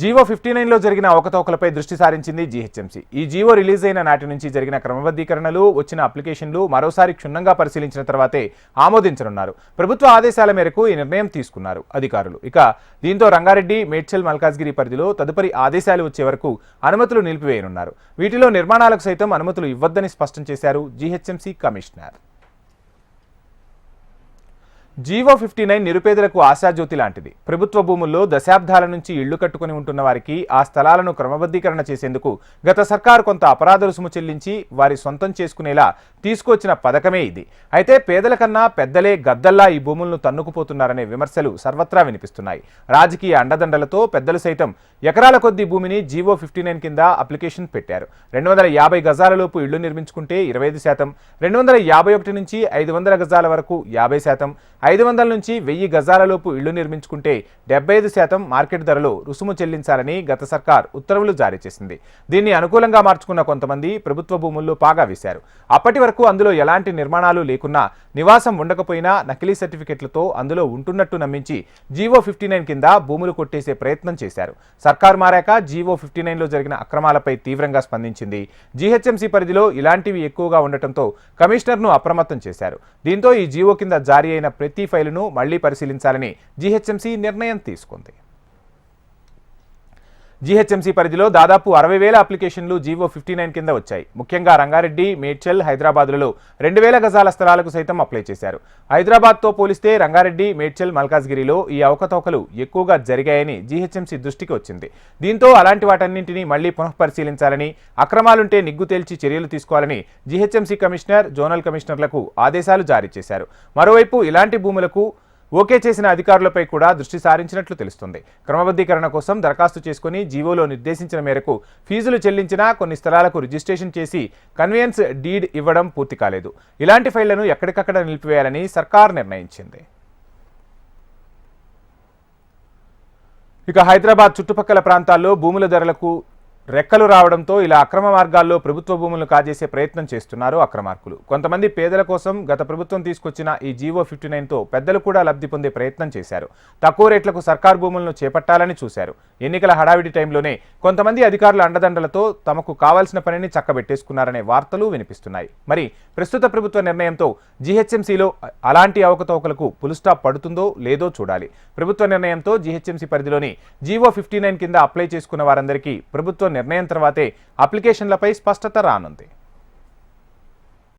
GO 59లో జరిగిన అవకతవకలపై దృష్టి సారించింది జీహెచ్ఎంసీ. ఈ జీవో రిలీజ్ అయిన నాటి నుంచి జరిగిన క్రమబద్ధీకరణలు, వచ్చిన అప్లికేషన్లు మరోసారి క్షుణ్ణంగా పరిశీలించిన తర్వాతే ఆమోదించనున్నారు. ప్రభుత్వ ఆదేశాల మేరకు ఈ నిర్ణయం తీసుకున్నారు అధికారులు. ఇక దీంతో రంగారెడ్డి, మేడ్చల్, మల్కాజ్గిరి పరిధిలో తదుపరి ఆదేశాలు వచ్చే వరకు అనుమతులు నిలిపివేయనున్నారు. వీటిలో నిర్మాణాలకు సైతం అనుమతులు ఇవ్వొద్దని స్పష్టం చేశారు జీహెచ్ఎంసీ కమిషనర్. జీవో 59 నిరుపేదలకు ఆశాజ్యోతి లాంటిది. ప్రభుత్వ భూముల్లో దశాబ్దాల నుంచి ఇళ్లు కట్టుకుని ఉంటున్న వారికి ఆ స్థలాలను క్రమబద్ధీకరణ చేసేందుకు గత సర్కారు కొంత అపరాధ రుసుము చెల్లించి వారి సొంతం చేసుకునేలా తీసుకొచ్చిన పథకమే ఇది. అయితే పేదల కన్నా పెద్దలే గద్దల్లా ఈ భూములను తన్నుకుపోతున్నారనే విమర్శలు సర్వత్రా వినిపిస్తున్నాయి. రాజకీయ అండదండలతో పెద్దలు సైతం ఎకరాల కొద్దీ భూమిని జీవో 59 కింద అప్లికేషన్ పెట్టారు. 250 గజాలలోపు ఇళ్లు నిర్మించుకుంటే 25%, 251 నుంచి 500 గజాల వరకు 50%, 500 నుంచి 1000 గజాలలోపు ఇళ్లు నిర్మించుకుంటే 75% మార్కెట్ ధరలో రుసుము చెల్లించాలని గత సర్కార్ ఉత్తర్వులు జారీ చేసింది. దీన్ని అనుకూలంగా మార్చుకున్న కొంతమంది ప్రభుత్వ భూముల్లో పాగా వేశారు. అప్పటి వరకు అందులో ఎలాంటి నిర్మాణాలు లేకున్నా, నివాసం ఉండకపోయినా నకిలీ సర్టిఫికెట్లతో అందులో ఉంటున్నట్టు నమ్మించి జీవో 59 కింద భూములు కొట్టేసే ప్రయత్నం చేశారు. సర్కారు మారాక జీవో 59లో జరిగిన అక్రమాలపై తీవ్రంగా స్పందించింది. జీహెచ్ఎంసీ పరిధిలో ఇలాంటివి ఎక్కువగా ఉండటంతో కమిషనర్ను అప్రమత్తం చేశారు. దీంతో ఈ జీవో కింద జారీ అయిన ప్రతి ఫైలును మళ్లీ పరిశీలించాలని జీహెచ్ఎంసీ నిర్ణయం తీసుకుంది. జీహెచ్ఎంసీ పరిధిలో దాదాపు 60,000 అప్లికేషన్లు జీవో 59 కింద వచ్చాయి. ముఖ్యంగా రంగారెడ్డి, మేడ్చల్, హైదరాబాద్లలో 2,000 గజాల స్థలాలకు సైతం అప్లై చేశారు. హైదరాబాద్తో పోలిస్తే రంగారెడ్డి, మేడ్చల్, మల్కాజ్గిరిలో ఈ అవకతవకలు ఎక్కువగా జరిగాయని జీహెచ్ఎంసీ దృష్టికి వచ్చింది. దీంతో అలాంటి వాటన్నింటినీ మళ్లీ పునఃపరిశీలించాలని, అక్రమాలుంటే నిగ్గు తేల్చి చర్యలు తీసుకోవాలని జీహెచ్ఎంసీ కమిషనర్, జోనల్ కమిషనర్లకు ఆదేశాలు జారీ చేశారు. మరోవైపు ఇలాంటి భూములకు ఓకే చేసిన అధికారులపై కూడా దృష్టి సారించినట్లు తెలుస్తుంది. క్రమబద్ధీకరణ కోసం దరఖాస్తు చేసుకుని జీవోలో నిర్దేశించిన మేరకు ఫీజులు చెల్లించినా కొన్ని స్థలాలకు రిజిస్ట్రేషన్ చేసి కన్వెయన్స్ డీడ్ ఇవ్వడం పూర్తి కాలేదు. ఇలాంటి ఫైళ్లను ఎక్కడికక్కడ నిలిపివేయాలని సర్కార్ నిర్ణయించింది. ఇక హైదరాబాద్ చుట్టుపక్కల ప్రాంతాల్లో భూముల ధరలకు రెక్కలు రావడంతో ఇలా అక్రమ మార్గాల్లో ప్రభుత్వ భూములను కాజేసే ప్రయత్నం చేస్తున్నారు అక్రమార్కులు. కొంతమంది పేదల కోసం గత ప్రభుత్వం తీసుకొచ్చిన ఈ జీవో 59తో పెద్దలు కూడా లబ్ధి పొందే ప్రయత్నం చేశారు. తక్కువ రేట్లకు సర్కారు భూములను చేపట్టాలని చూశారు. ఎన్నికల హడావిడి టైంలోనే కొంతమంది అధికారుల అండదండలతో తమకు కావాల్సిన పనిని చక్కబెట్టేసుకున్నారనే వార్తలు వినిపిస్తున్నాయి. మరి ప్రస్తుత ప్రభుత్వ నిర్ణయంతో జీహెచ్ఎంసీలో అలాంటి అవకతవకలకు పులుస్టాప్ పడుతుందో లేదో చూడాలి. ప్రభుత్వ నిర్ణయంతో జీహెచ్ఎంసీ పరిధిలోని జీవో 59 కింద అప్లై చేసుకున్న వారందరికీ ప్రభుత్వం నిర్ణయం తర్వాతే అప్లికేషన్లపై స్పష్టత రానుంది.